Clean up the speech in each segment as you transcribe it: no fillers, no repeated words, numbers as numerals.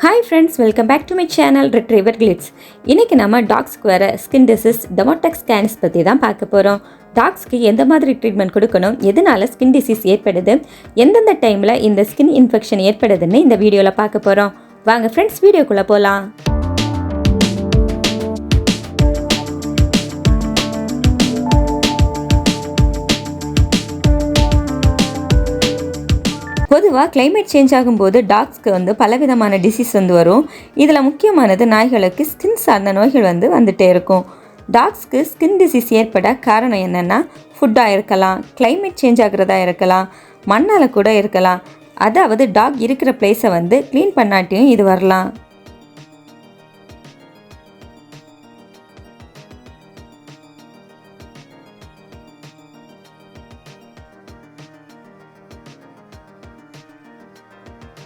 Hi friends, welcome back to my channel Retriever Glitz. இன்னைக்கு நம்ம டாக்ஸ்க்கு வர ஸ்கின் டிசீஸ் டெமோடெக்ஸ் ஸ்கேன்ஸ் பற்றி தான் பார்க்க போகிறோம். டாக்ஸ்க்கு எந்த மாதிரி ட்ரீட்மெண்ட் கொடுக்கணும், எதனால ஸ்கின் டிசீஸ் ஏற்படுது, எந்தெந்த டைமில் இந்த ஸ்கின் இன்ஃபெக்ஷன் ஏற்படுதுன்னு இந்த வீடியோவில் பார்க்க போகிறோம். வாங்க ஃப்ரெண்ட்ஸ், வீடியோக்குள்ளே போகலாம். பொதுவாக கிளைமேட் சேஞ்ச் ஆகும்போது டாக்ஸ்க்கு பலவிதமான டிசீஸ் வரும். இதில் முக்கியமானது நாய்களுக்கு ஸ்கின் சார்ந்த நோய்கள் வந்துட்டே இருக்கும். டாக்ஸ்க்கு ஸ்கின் டிசீஸ் ஏற்பட காரணம் என்னென்னா, ஃபுட்டாக இருக்கலாம், கிளைமேட் சேஞ்ச் ஆகிறதா இருக்கலாம், மண்ணால் கூட இருக்கலாம். அதாவது டாக் இருக்கிற பிளேஸை க்ளீன் பண்ணாட்டியும் இது வரலாம்.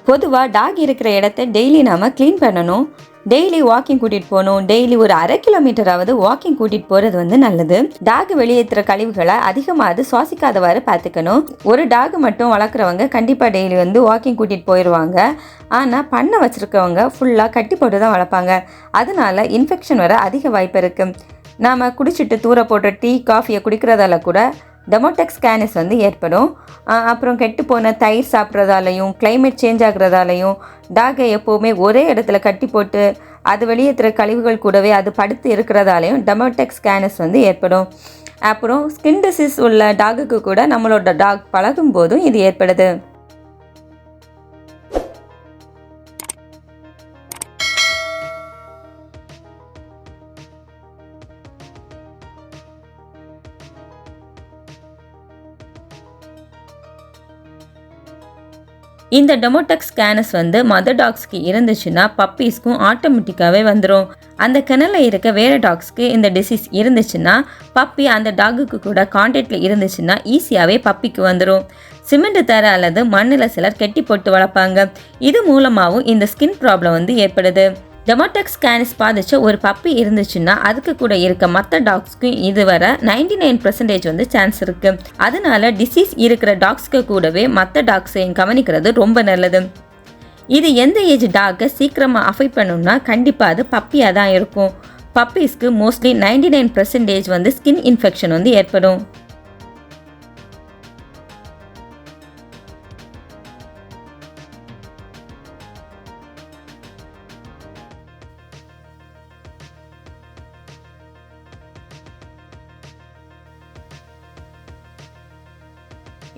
பொதுவாக டாக் இருக்கிற இடத்த டெய்லி நாம் க்ளீன் பண்ணணும். டெய்லி வாக்கிங் கூட்டிகிட்டு போகணும். டெய்லி ஒரு 1/2 கிலோமீட்டராவது வாக்கிங் கூட்டிகிட்டு போகிறது நல்லது. டாக் வெளியேற்றுற கழிவுகளை அதிகமாக சுவாசிக்காதவாறு பார்த்துக்கணும். ஒரு டாக் மட்டும் வளர்க்குறவங்க கண்டிப்பாக டெய்லி வாக்கிங் கூட்டிகிட்டு போயிடுவாங்க. ஆனால் பண்ணை வச்சுருக்கவங்க ஃபுல்லாக கட்டி போட்டு தான் வளர்ப்பாங்க. அதனால இன்ஃபெக்ஷன் வர அதிக வாய்ப்பு இருக்குது. நாம் குடிச்சிட்டு தூர போடுற டீ காஃபியை குடிக்கிறதால கூட டெமோடெக்ஸ் ஸ்கேனிஸ் ஏற்படும். அப்புறம் கெட்டு போன தயிர் சாப்பிட்றதாலையும் கிளைமேட் சேஞ்ச் ஆகுறதாலையும் டாகை எப்போவுமே ஒரே இடத்துல கட்டி போட்டு அது வெளியேற்றுற கழிவுகள் கூடவே அது படுத்து இருக்கிறதாலையும் டெமோடெக்ஸ் ஸ்கேனிஸ் ஏற்படும். அப்புறம் ஸ்கின் டிசீஸ் உள்ள டாகுக்கு கூட நம்மளோட டாக் பழகும் போதும் இது ஏற்படுது. இந்த டெமோடெக்ஸ் ஸ்கேனஸ் மதர் டாக்ஸ்க்கு இருந்துச்சுன்னா பப்பீஸ்க்கும் ஆட்டோமேட்டிக்காகவே வந்துடும். அந்த கிணலில் இருக்க வேறு டாக்ஸ்க்கு இந்த டிசீஸ் இருந்துச்சுன்னா பப்பி அந்த டாகுக்கு கூட கான்டாக்டில் இருந்துச்சுன்னா ஈஸியாகவே பப்பிக்கு வந்துடும். சிமெண்ட் தர அல்லது மண்ணில் சிலர் கெட்டி போட்டு வளர்ப்பாங்க. இது மூலமாகவும் இந்த ஸ்கின் ப்ராப்ளம் ஏற்படுது. டெமோடெக்ஸ் ஸ்கேனிஸ் பாதிச்ச ஒரு பப்பி இருந்துச்சுன்னா அதுக்கு கூட இருக்க மற்ற டாக்ஸ்க்கும் இது வர 99% சான்ஸ் இருக்குது. அதனால டிசீஸ் இருக்கிற டாக்ஸ்க்கு கூடவே மற்ற டாக்ஸையும் கவனிக்கிறது ரொம்ப நல்லது. இது எந்த ஏஜ் டாக்கை சீக்கிரமாக அஃபெக்ட் பண்ணணும்னா கண்டிப்பாக அது பப்பியாக தான் இருக்கும். பப்பீஸ்க்கு மோஸ்ட்லி 99% ஸ்கின் இன்ஃபெக்ஷன் ஏற்படும்.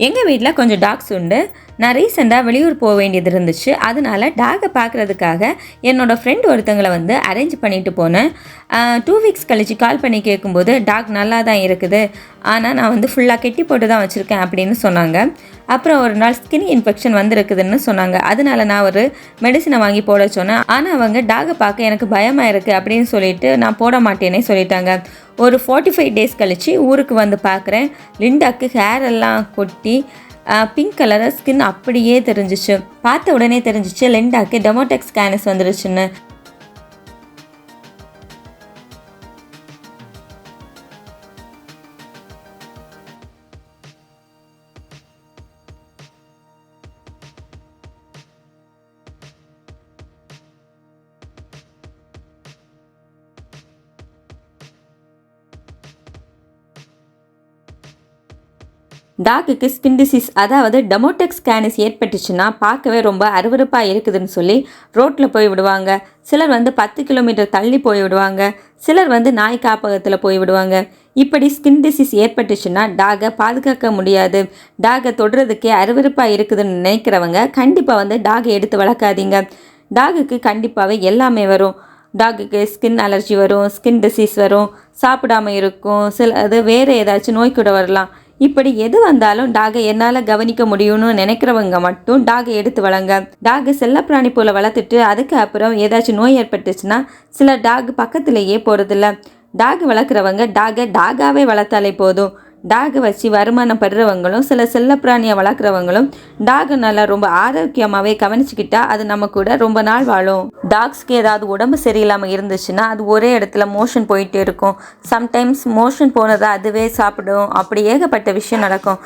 எங்கள் வீட்டில் கொஞ்சம் டாக்ஸ் உண்டு. நான் ரீசெண்டாக வெளியூர் போக வேண்டியது இருந்துச்சு. அதனால் டாகை பார்க்குறதுக்காக என்னோடய ஃப்ரெண்ட் ஒருத்தங்களை அரேஞ்ச் பண்ணிட்டு போனேன். 2 வீக்ஸ் கழித்து கால் பண்ணி கேட்கும்போது டாக் நல்லா தான் இருக்குது, ஆனால் நான் ஃபுல்லாக கெட்டி போட்டு தான் வச்சுருக்கேன் அப்படின்னு சொன்னாங்க. அப்புறம் ஒரு நாள் ஸ்கின் இன்ஃபெக்ஷன் இருக்குதுன்னு சொன்னாங்க. அதனால் நான் ஒரு மெடிசனை வாங்கி போட சொன்னேன். ஆனால் அவங்க டாகை பார்க்க எனக்கு பயமாக இருக்குது அப்படின்னு சொல்லிட்டு நான் போட மாட்டேனே சொல்லிட்டாங்க. ஒரு 45 டேஸ் கழித்து ஊருக்கு பார்க்குறேன். லிண்டாக்கு ஹேர் எல்லாம் கொட்டி பிங்க் கலர் ஸ்கின் அப்படியே தெரிஞ்சிச்சு. பார்த்த உடனே தெரிஞ்சிச்சு லிண்டாக்கு டெமோடெக்ஸ் ஸ்கேனிஸ் வந்துருச்சுன்னு. டாக்குக்கு ஸ்கின் டிசீஸ் அதாவது டெமோடெக்ஸ் ஸ்கேனிஸ் ஏற்பட்டுச்சுன்னா பார்க்கவே ரொம்ப அருவருப்பாக இருக்குதுன்னு சொல்லி ரோட்டில் போய் விடுவாங்க. சிலர் 10 கிலோமீட்டர் தள்ளி போய் விடுவாங்க. சிலர் நாய் காப்பகத்தில் போய் விடுவாங்க. இப்படி ஸ்கின் டிசீஸ் ஏற்பட்டுச்சுன்னா டாகை பாதுகாக்க முடியாது, டாகை தொடுறதுக்கே அருவருப்பாக இருக்குதுன்னு நினைக்கிறவங்க கண்டிப்பாக டாகை எடுத்து வளர்க்காதீங்க. டாகுக்கு கண்டிப்பாகவே எல்லாமே வரும். டாகுக்கு ஸ்கின் அலர்ஜி வரும், ஸ்கின் டிசீஸ் வரும், சாப்பிடாமல் இருக்கும், அது வேறு ஏதாச்சும் நோய் கூட வரலாம். இப்படி எது வந்தாலும் டாகை என்னால் கவனிக்க முடியும்னு நினைக்கிறவங்க மட்டும் டாகை எடுத்து வளங்க. டாகு செல்லப்பிராணி போல் வளர்த்துட்டு அதுக்கு அப்புறம் ஏதாச்சும் நோய் ஏற்பட்டுச்சுன்னா சில டாக் பக்கத்திலேயே போகிறதில்ல. டாக் வளர்க்குறவங்க டாகை டாகாவே வளர்த்தாலே போதும். டாக் வச்சு வருமானம் படுறவங்களும் சில செல்லப்பிராணியை வளர்க்குறவங்களும் டாக் நல்லா ரொம்ப ஆரோக்கியமாகவே கவனிச்சுக்கிட்டா அது நம்ம கூட ரொம்ப நாள் வாழும். டாக்ஸ்க்கு ஏதாவது உடம்பு சரியில்லாமல் இருந்துச்சுன்னா அது ஒரே இடத்துல மோஷன் போயிட்டே இருக்கும். சம்டைம்ஸ் மோஷன் போனதை அதுவே சாப்பிடும். அப்படி ஏகப்பட்ட விஷயம் நடக்கும்.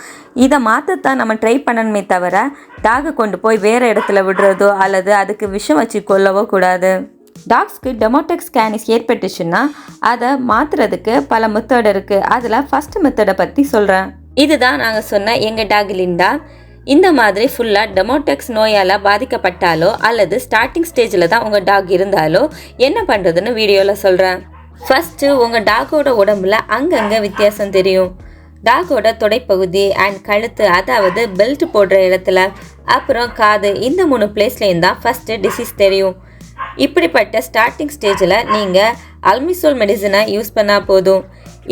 இதை மாற்றத்தான் நம்ம ட்ரை பண்ணணுமே தவிர டாகை கொண்டு போய் வேறு இடத்துல விடுறதோ அல்லது அதுக்கு விஷம் வச்சு கொல்லவோ கூடாது. டாக்ஸ்க்கு டெமோடெக்ஸ் கேனிஸ் ஏற்பட்டுச்சுன்னா அதை மாற்றுறதுக்கு பல மெத்தட் இருக்குது. அதில் ஃபஸ்ட்டு மெத்தடை பற்றி சொல்கிறேன். இதுதான் நாங்கள் சொன்ன எங்கள் டாக் லிண்டா. இந்த மாதிரி ஃபுல்லாக டெமோடெக்ஸ் நோயால் பாதிக்கப்பட்டாலோ அல்லது ஸ்டார்டிங் ஸ்டேஜில் தான் உங்கள் டாக் இருந்தாலோ என்ன பண்ணுறதுன்னு வீடியோவில் சொல்கிறேன். ஃபஸ்ட்டு உங்கள் டாகோட உடம்புல அங்கங்கே வித்தியாசம் தெரியும். டாகோட தொடைப்பகுதி அண்ட் கழுத்து, அதாவது பெல்ட் போடுற இடத்துல, அப்புறம் காது, இந்த 3 பிளேஸ்லேயும் தான் ஃபஸ்ட்டு டிசீஸ் தெரியும். இப்படிப்பட்ட ஸ்டார்டிங் ஸ்டேஜில் நீங்கள் அல்மிசோல் மெடிசனை யூஸ் பண்ணால் போதும்.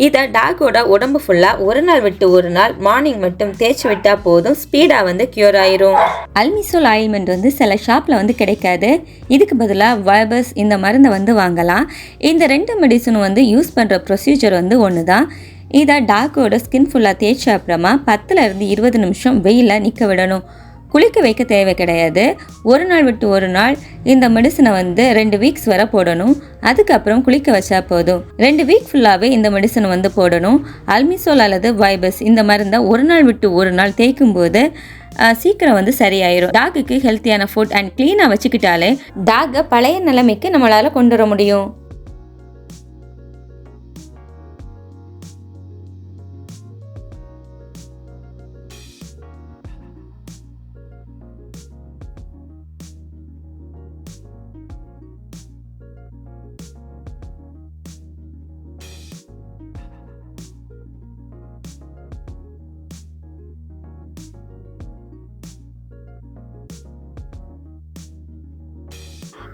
இதை டாகோட உடம்பு ஃபுல்லாக ஒரு நாள் விட்டு ஒரு நாள் மார்னிங் மட்டும் தேய்ச்சி விட்டால் போதும், ஸ்பீடாக க்யூர் ஆயிரும். அல்மிசோல் ஆயில்மெண்ட் சில ஷாப்பில் கிடைக்காது. இதுக்கு பதிலாக வைபஸ் இந்த மருந்தை வாங்கலாம். இந்த 2 மெடிசனும் யூஸ் பண்ணுற ப்ரொசீஜர் ஒன்று தான். இதை டாகோட ஸ்கின் ஃபுல்லாக தேய்ச்ச அப்புறமா 10 to 20 நிமிஷம் வெயிலில் நிற்க விடணும். குளிக்க வைக்க தேவை கிடையாது. ஒரு நாள் விட்டு ஒரு நாள் இந்த மெடிசனை 2 வீக்ஸ் வரை போடணும். அதுக்கப்புறம் குளிக்க வச்சா போதும். 2 வீக் ஃபுல்லாகவே இந்த மெடிசனை போடணும். அல்மிசோல் அல்லது வைபஸ் இந்த மருந்தை ஒரு நாள் விட்டு ஒரு நாள் தேய்க்கும் போது சீக்கிரம் சரியாயிரும். டாகுக்கு ஹெல்த்தியான ஃபுட் அண்ட் க்ளீனாக வச்சுக்கிட்டாலே டாகை பழைய நிலைமைக்கு நம்மளால் கொண்டு வர முடியும்.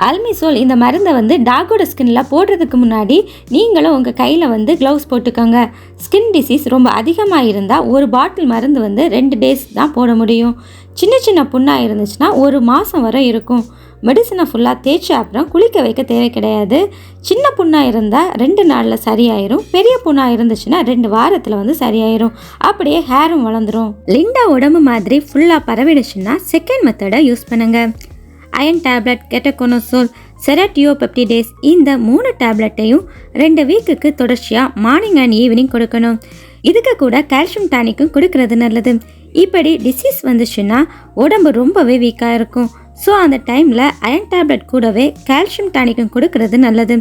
அல்மிசோல் இந்த மருந்தை டாகோட ஸ்கின்னில் போடுறதுக்கு முன்னாடி நீங்களும் உங்கள் கையில் க்ளவுஸ் போட்டுக்கோங்க. ஸ்கின் டிசீஸ் ரொம்ப அதிகமாக இருந்தால் ஒரு பாட்டில் மருந்து 2 டேஸ் தான் போட முடியும். சின்ன சின்ன புண்ணாக இருந்துச்சுன்னா 1 மாதம் வரை இருக்கும். மெடிசனை ஃபுல்லாக தேய்ச்ச அப்புறம் குளிக்க வைக்க தேவை கிடையாது. சின்ன புண்ணாக இருந்தால் 2 நாளில் சரியாயிரும். பெரிய புண்ணாக இருந்துச்சுன்னா 2 வாரத்தில் சரியாயிரும். அப்படியே ஹேரும் வளர்ந்துடும். லிண்டா உடம்பு மாதிரி ஃபுல்லாக பரவிடுச்சுன்னா செகண்ட் மெத்தடை யூஸ் பண்ணுங்கள். அயன் டேப்லெட், கெட்டகோனோசோல், செரட்டியோபெப்டிடேஸ் இந்த 3 டேப்லெட்டையும் 2 வீக்குக்கு தொடர்ச்சியாக மார்னிங் அண்ட் ஈவினிங் கொடுக்கணும். இதுக்கு கூட கால்சியம் டானிக்கும் கொடுக்கறது நல்லது. இப்படி டிசீஸ் வந்துச்சுன்னா உடம்பு ரொம்பவே வீக்காக இருக்கும். ஸோ அந்த டைமில் அயன் டேப்லெட் கூடவே கால்சியம் டானிக்கும் கொடுக்கறது நல்லது.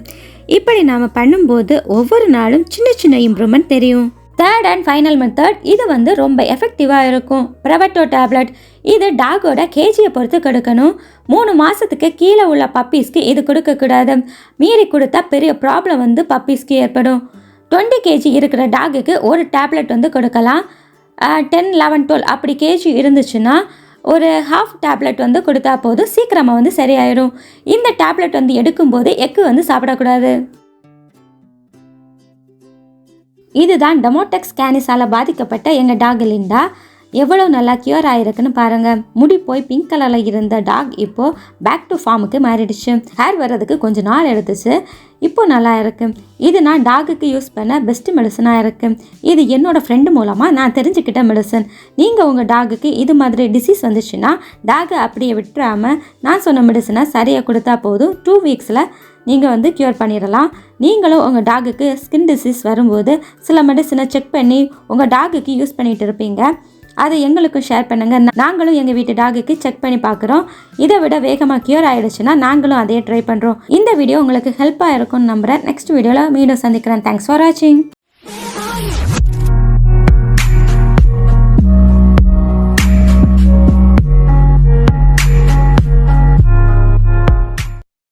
இப்படி நாம் பண்ணும்போது ஒவ்வொரு நாளும் சின்ன சின்ன இம்ப்ரூவ்மெண்ட் தெரியும். தேர்ட் அண்ட் ஃபைனல் மெத்தட், இது ரொம்ப எஃபெக்டிவாக இருக்கும். ப்ரவட்டோ டேப்லெட். இது டாகோட கேஜியை பொறுத்து கொடுக்கணும். 3 மாதத்துக்கு கீழே உள்ள பப்பீஸ்க்கு இது கொடுக்கக்கூடாது. மீறி கொடுத்தா பெரிய ப்ராப்ளம் பப்பீஸ்க்கு ஏற்படும். 20 kg இருக்கிற டாகுக்கு ஒரு டேப்லெட் கொடுக்கலாம். 10, 11, 12 அப்படி கேஜி இருந்துச்சுன்னா ஒரு ஹாஃப் டேப்லெட் கொடுத்தா போதும், சீக்கிரமாக சரியாயிடும். இந்த டேப்லெட் எடுக்கும்போது எக்கு சாப்பிடக்கூடாது. இதுதான் டெமோடெக்ஸ் கேனிஸால் பாதிக்கப்பட்ட எங்கள் டாக் லிண்டா. எவ்வளோ நல்லா க்யூர் ஆகிருக்குன்னு பாருங்கள். முடி போய் பிங்க் கலரில் இருந்த டாக் இப்போது பேக் டு ஃபார்முக்கு மாறிடுச்சு. ஹேர் வர்றதுக்கு கொஞ்சம் நாள் எடுத்துச்சு. இப்போ நல்லா இருக்குது. இது நான் டாகுக்கு யூஸ் பண்ண பெஸ்ட்டு மெடிசனாக இருக்குது. இது என்னோடய ஃப்ரெண்டு மூலமாக நான் தெரிஞ்சுக்கிட்ட மெடிசன். நீங்கள் உங்கள் டாகுக்கு இது மாதிரி டிசீஸ் வந்துச்சுன்னா டாகை அப்படியே விட்டுறாமல் நான் சொன்ன மெடிசனை சரியாக கொடுத்தா போதும், 2 வீக்ஸில் நீங்கள் க்யூர் பண்ணிடலாம். நீங்களும் உங்கள் டாகுக்கு ஸ்கின் டிசீஸ் வரும்போது சில மெடிசனை செக் பண்ணி உங்கள் டாகுக்கு யூஸ் பண்ணிகிட்டு இருப்பீங்க. அதை எங்களுக்கும் ஷேர் பண்ணுங்கள். நாங்களும் எங்கள் வீட்டு டாகுக்கு செக் பண்ணி பார்க்குறோம். இதை விட வேகமாக க்யூர் ஆகிடுச்சுன்னா நாங்களும் அதையே ட்ரை பண்ணுறோம். இந்த வீடியோ உங்களுக்கு ஹெல்ப்பாக இருக்கும்னு நம்புகிறேன். நெக்ஸ்ட் வீடியோவில் மீண்டும் சந்திக்கிறேன். தேங்க்ஸ் ஃபார் வாட்சிங்.